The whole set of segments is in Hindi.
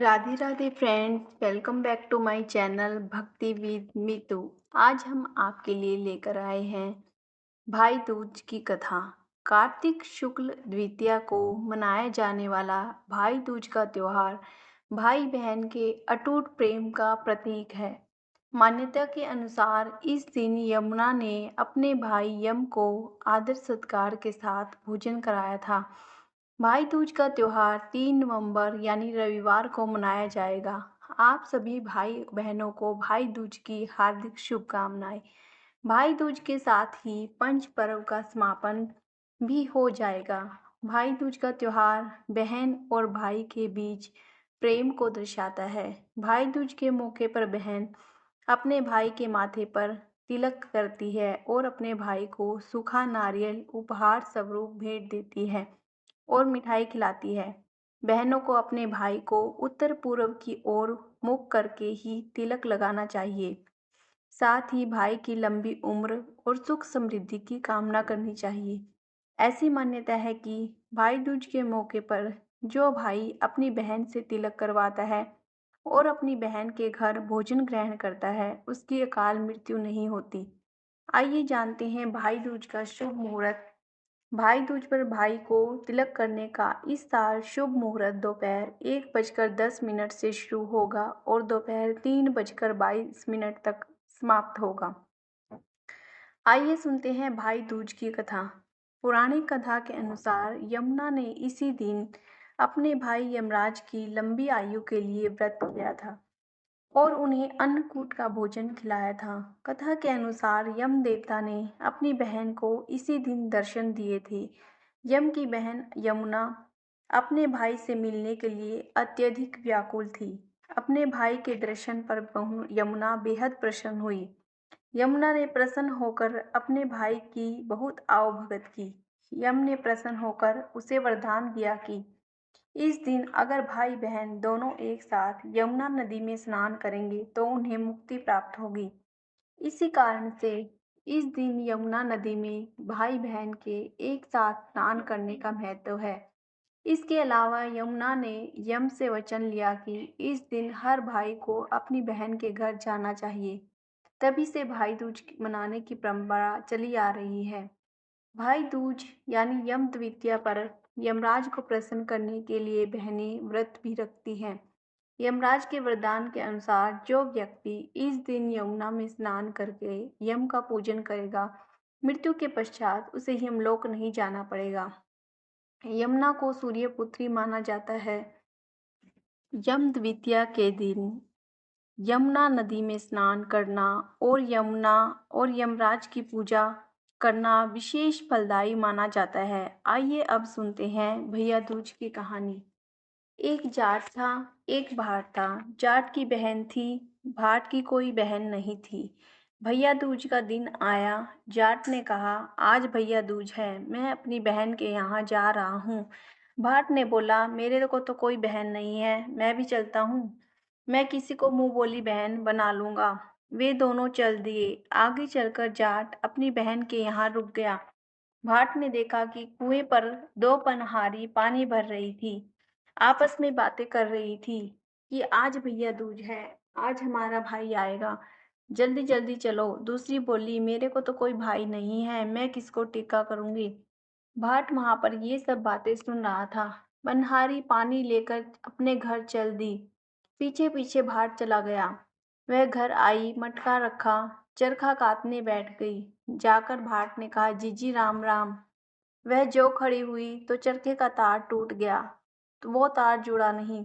Radhe Radhe friends, welcome back to my channel Bhakti with Meetu. आज हम आपके लिए लेकर आए हैं भाई दूज की कथा। कार्तिक शुक्ल द्वितीया को मनाया जाने वाला भाई दूज का त्योहार भाई बहन के अटूट प्रेम का प्रतीक है। मान्यता के अनुसार इस दिन यमुना ने अपने भाई यम को आदर सत्कार के साथ भोजन कराया था। भाई दूज का त्योहार 3 नवंबर यानी रविवार को मनाया जाएगा। आप सभी भाई बहनों को भाई दूज की हार्दिक शुभकामनाएं। भाई दूज के साथ ही पंच पर्व का समापन भी हो जाएगा। भाई दूज का त्योहार बहन और भाई के बीच प्रेम को दर्शाता है। भाई दूज के मौके पर बहन अपने भाई के माथे पर तिलक करती है और अपने भाई को सूखा नारियल उपहार स्वरूप भेंट देती है और मिठाई खिलाती है। बहनों को अपने भाई को उत्तर पूर्व की ओर मुख करके ही तिलक लगाना चाहिए। साथ ही भाई की लंबी उम्र और सुख समृद्धि की कामना करनी चाहिए। ऐसी मान्यता है कि भाई दूज के मौके पर जो भाई अपनी बहन से तिलक करवाता है और अपनी बहन के घर भोजन ग्रहण करता है, उसकी अकाल मृत्यु नहीं होती। आइए जानते हैं भाई दूज का शुभ मुहूर्त। भाई दूज पर भाई को तिलक करने का इस साल शुभ मुहूर्त दोपहर 1:10 से शुरू होगा और दोपहर 3:22 तक समाप्त होगा। आइए सुनते हैं भाई दूज की कथा। पुरानी कथा के अनुसार यमुना ने इसी दिन अपने भाई यमराज की लंबी आयु के लिए व्रत किया था और उन्हें अन्नकूट का भोजन खिलाया था। कथा के अनुसार यम देवता ने अपनी बहन को इसी दिन दर्शन दिए थे। यम की बहन यमुना अपने भाई से मिलने के लिए अत्यधिक व्याकुल थी। अपने भाई के दर्शन पर बहू यमुना बेहद प्रसन्न हुई। यमुना ने प्रसन्न होकर अपने भाई की बहुत आवभगत की। यम ने प्रसन्न होकर उसे वरदान दिया कि इस दिन अगर भाई बहन दोनों एक साथ यमुना नदी में स्नान करेंगे तो उन्हें मुक्ति प्राप्त होगी। इसी कारण से इस दिन यमुना नदी में भाई बहन के एक साथ स्नान करने का महत्व है। इसके अलावा यमुना ने यम से वचन लिया कि इस दिन हर भाई को अपनी बहन के घर जाना चाहिए। तभी से भाई दूज मनाने की परंपरा चली आ रही है। भाई दूज यानी यम द्वितीया पर यमराज को प्रसन्न करने के लिए बहनें व्रत भी रखती हैं। यमराज के वरदान के अनुसार जो व्यक्ति इस दिन यमुना में स्नान करके यम का पूजन करेगा, मृत्यु के पश्चात उसे यमलोक नहीं जाना पड़ेगा। यमुना को सूर्य पुत्री माना जाता है। यम द्वितीया के दिन यमुना नदी में स्नान करना और यमुना और यमराज की पूजा करना विशेष फलदायी माना जाता है। आइए अब सुनते हैं भैया दूज की कहानी। एक जाट था, एक भाट था। जाट की बहन थी, भाट की कोई बहन नहीं थी। भैया दूज का दिन आया। जाट ने कहा, आज भैया दूज है, मैं अपनी बहन के यहाँ जा रहा हूँ। भाट ने बोला, मेरे को तो कोई बहन नहीं है, मैं भी चलता हूँ। मैं किसी को मुंह बोली बहन बना लूंगा। वे दोनों चल दिए। आगे चलकर जाट अपनी बहन के यहाँ रुक गया। भाट ने देखा कि कुएं पर दो पनहारी पानी भर रही थी। आपस में बातें कर रही थी कि आज भैया दूज है, आज हमारा भाई आएगा, जल्दी जल्दी चलो। दूसरी बोली, मेरे को तो कोई भाई नहीं है, मैं किसको टीका करूंगी। भाट वहां पर ये सब बातें सुन रहा था। पनहारी पानी लेकर अपने घर चल दी। पीछे पीछे भाट चला गया। वह घर आई, मटका रखा, चरखा कातने बैठ गई। जाकर भाट ने कहा, जीजी राम राम। वह जो खड़ी हुई तो चरखे का तार टूट गया, तो वो तार जुड़ा नहीं।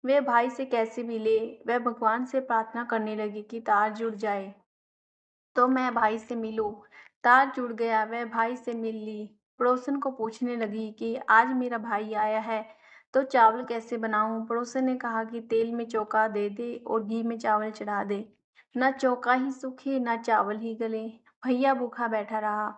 वह भाई से कैसे मिले। वह भगवान से प्रार्थना करने लगी कि तार जुड़ जाए तो मैं भाई से मिलूं। तार जुड़ गया, वह भाई से मिल ली। पड़ोसन को पूछने लगी कि आज मेरा भाई आया है तो चावल कैसे बनाऊं। पड़ोसन ने कहा कि तेल में चौका दे दे और घी में चावल चढ़ा दे। न चौका ही सूखे न चावल ही गले। भैया भूखा बैठा रहा।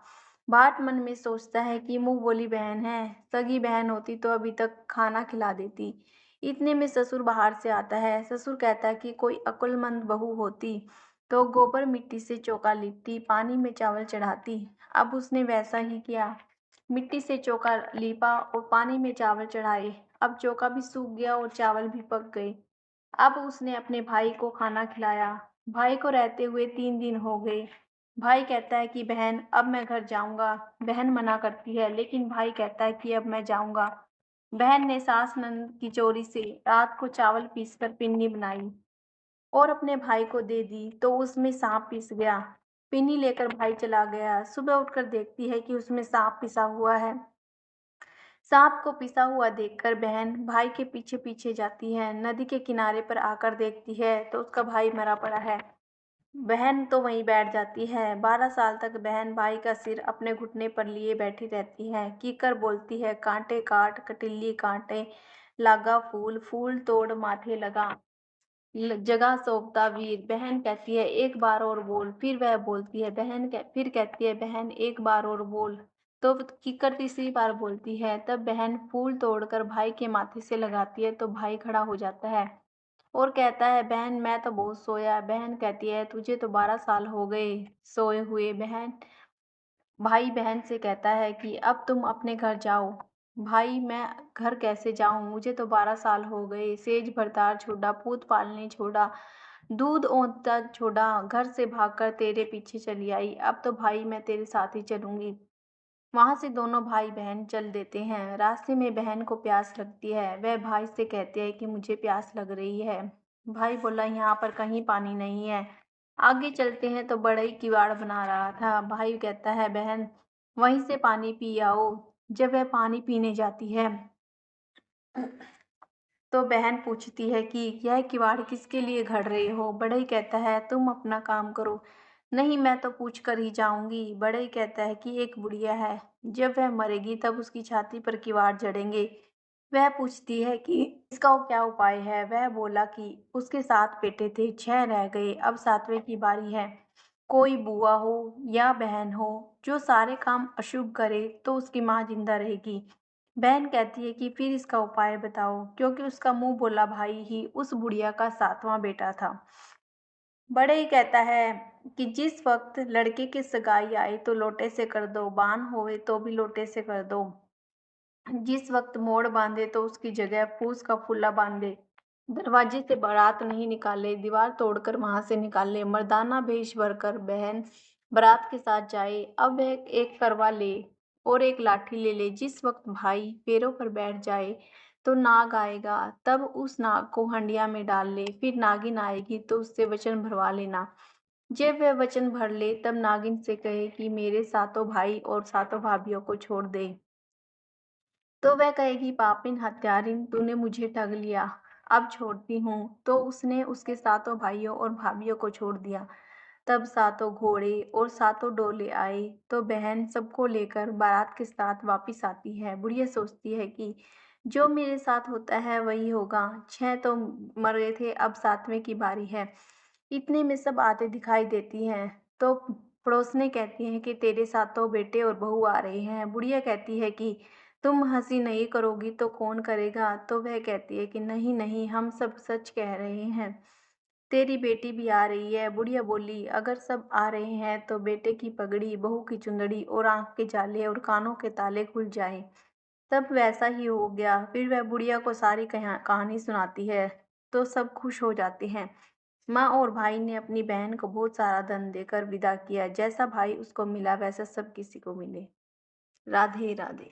बाट मन में सोचता है कि मुंह बोली बहन है, सगी बहन होती तो अभी तक खाना खिला देती। इतने में ससुर बाहर से आता है। ससुर कहता है कि कोई अक्लमंद बहू होती तो गोबर मिट्टी से चौका लिपती, पानी में चावल चढ़ाती। अब उसने वैसा ही किया। मिट्टी से चौका लीपा और पानी में चावल चढ़ाए। अब चौका भी सूख गया और चावल भी पक गए। अब उसने अपने भाई को खाना खिलाया। भाई को रहते हुए 3 दिन हो गए। भाई कहता है कि बहन अब मैं घर जाऊंगा। बहन मना करती है लेकिन भाई कहता है कि अब मैं जाऊंगा। बहन ने सास ननद की चोरी से रात को चावल पीसकर पिन्नी बनाई और अपने भाई को दे दी तो उसमें सांप पिस गया। पिन्नी लेकर भाई चला गया। सुबह उठकर देखती है कि उसमें सांप पिसा हुआ है। सांप को पिसा हुआ देखकर बहन भाई के पीछे पीछे जाती है। नदी के किनारे पर आकर देखती है तो उसका भाई मरा पड़ा है। बहन तो वहीं बैठ जाती है। 12 साल तक बहन भाई का सिर अपने घुटने पर लिए बैठी रहती है। कीकर बोलती है, कांटे काट कटिल्ली कांटे, लागा फूल फूल तोड़ माथे लगा, जगह सौंपता वीर। बहन कहती है एक बार और बोल। फिर वह बोलती है फिर कहती है बहन एक बार और बोल। तो कीकर तीसरी बार बोलती है। तब बहन फूल तोड़कर भाई के माथे से लगाती है तो भाई खड़ा हो जाता है और कहता है बहन मैं तो बहुत सोया। बहन कहती है तुझे तो 12 साल हो गए सोए हुए। भाई बहन से कहता है कि अब तुम अपने घर जाओ। भाई मैं घर कैसे जाऊं, मुझे तो 12 साल हो गए। सेज भरतार छोड़ा, पूत पालने छोड़ा, दूध औंधता छोड़ा, घर से भागकर तेरे पीछे चली आई। अब तो भाई मैं तेरे साथ ही चलूंगी। वहां से दोनों भाई बहन चल देते हैं। रास्ते में बहन को प्यास लगती है। वह भाई से कहते हैं कि मुझे प्यास लग रही है। भाई बोला यहाँ पर कहीं पानी नहीं है। आगे चलते हैं तो बड़ा ही किवाड़ बना रहा था। भाई कहता है बहन वहीं से पानी पी आओ। जब वह पानी पीने जाती है तो बहन पूछती है कि यह किवाड़ किसके लिए घड़ रहे हो। बड़ई कहता है तुम अपना काम करो। नहीं मैं तो पूछ कर ही जाऊंगी। बड़ई कहता है कि एक बुढ़िया है, जब वह मरेगी तब उसकी छाती पर किवाड़ जड़ेंगे। वह पूछती है कि इसका क्या उपाय है। वह बोला कि उसके 7 बेटे थे, 6 रह गए, अब 7वें की बारी है। कोई बुआ हो या बहन हो जो सारे काम अशुभ करे तो उसकी माँ जिंदा रहेगी। बहन कहती है कि फिर इसका उपाय बताओ, क्योंकि उसका मुंह बोला भाई ही उस बुढ़िया का 7वां बेटा था। बड़े ही कहता है कि जिस वक्त लड़के की सगाई आए तो लोटे से कर दो, बान होवे तो भी लोटे से कर दो। जिस वक्त मोड़ बांधे तो उसकी जगह फूस का फुल्ला बांधे। दरवाजे से बारात नहीं निकाले, दीवार तोड़कर वहां से निकाले। मर्दाना भेष भरकर बहन बारात के साथ जाए। अब वह एक करवा ले और एक लाठी ले ले। जिस वक्त भाई पैरों पर बैठ जाए तो नाग आएगा, तब उस नाग को हंडिया में डाल ले। फिर नागिन आएगी तो उससे वचन भरवा लेना। जब वह वचन भर ले तब नागिन से कहे कि मेरे 7 भाई और 7 भाभियों को छोड़ दे। तो वह कहेगी पापिन हत्यारिन तूने मुझे ठग लिया, अब छोड़ती हूँ। तो उसने उसके 7 भाइयों और भाभियों को छोड़ दिया। तब 7 घोड़े और 7 डोले आए तो बहन सबको लेकर बारात के साथ वापिस आती है। बुढ़िया सोचती है कि जो मेरे साथ होता है वही होगा। 6 तो मर गए थे, अब 7वें की बारी है। इतने में सब आते दिखाई देती हैं तो पड़ोसने कहती हैं कि तेरे 7 बेटे और बहू आ रहे हैं। बुढ़िया कहती है कि तुम हंसी नहीं करोगी तो कौन करेगा। तो वह कहती है कि नहीं नहीं हम सब सच कह रहे हैं, तेरी बेटी भी आ रही है। बुढ़िया बोली अगर सब आ रहे हैं तो बेटे की पगड़ी, बहू की चुंदड़ी और आंख के जाले और कानों के ताले खुल जाए। तब वैसा ही हो गया। फिर वह बुढ़िया को सारी कहानी सुनाती है तो सब खुश हो जाते हैं। माँ और भाई ने अपनी बहन को बहुत सारा धन देकर विदा किया। जैसा भाई उसको मिला वैसा सब किसी को मिले। राधे राधे।